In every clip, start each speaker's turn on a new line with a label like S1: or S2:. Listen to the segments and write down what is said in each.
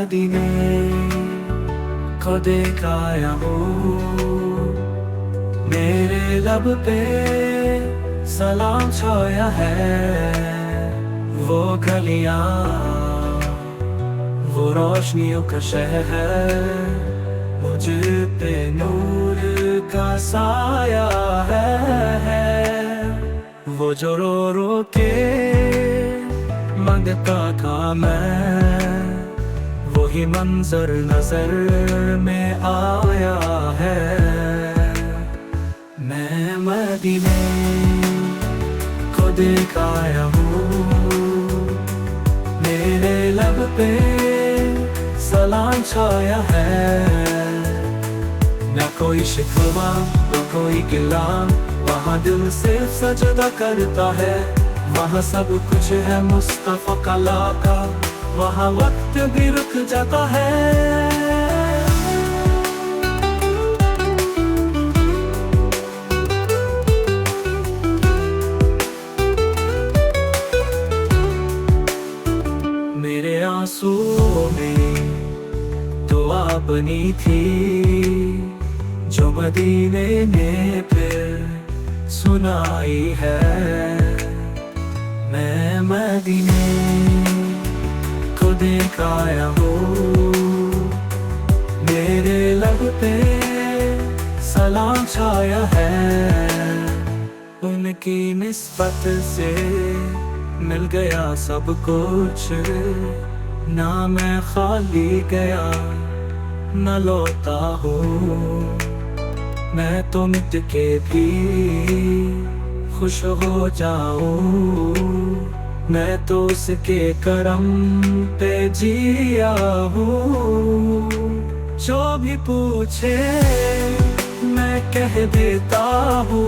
S1: मदीने को देख आया हूँ। मेरे लब पे सलाम छाया है, वो गलियां वो रोशनियों का शहर, मुझ पे नूर का साया है। वो जो रो रो के मांगता था मैं, वही मंजर नजर में आया है। मैं मदीने को देख आया हूँ। मेरे लब पे सलाम छाया है, न कोई शिकवा न कोई गिला, वहाँ दिल सिर्फ सजदा करता है। वहाँ सब कुछ है मुस्तफा का लाका, वहाँ वक्त भी रुक जाता है। मेरे आंसुओं में दुआ बनी थी, जो मदीने ने फिर सुनाई है। मैं मदीने को देख आया हूँ। मेरे लब पे सलाम छाया है, उनकी निस्बत से मिल गया सब कुछ, ना मैं खाली गया न लौटा हूँ। मैं तो मिट के भी खुश हो जाऊं, मैं तो उसके करम पे जिया हूँ। जो भी पूछे मैं कह देता हूँ,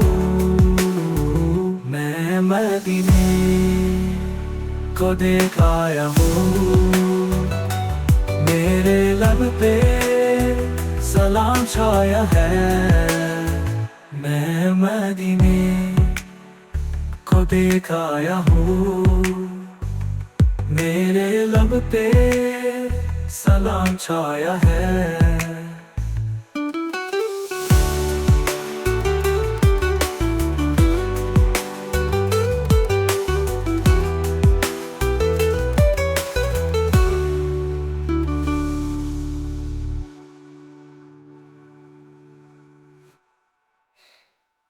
S1: मैं मदीने को देख आया हूँ। मेरे लब पे सलाम छाया है, मैं मदीने को देख आया हूँ। मेरे लब पे सलाम छाया है।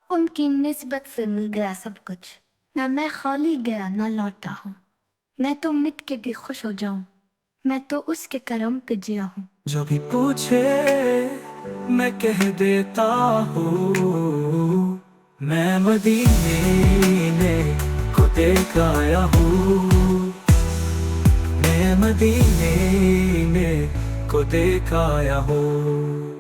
S2: उनकी निस्बत से मिल गया सब कुछ, ना मैं खाली गया ना लौटा हूँ। मैं तो मिट के भी खुश हो जाऊं, मैं तो उसके करम पे जिया हूँ।
S1: जो भी पूछे मैं कह देता हूँ, मैं मदीने को देख आया हूँ। मैं मदीने को देख आया हूँ।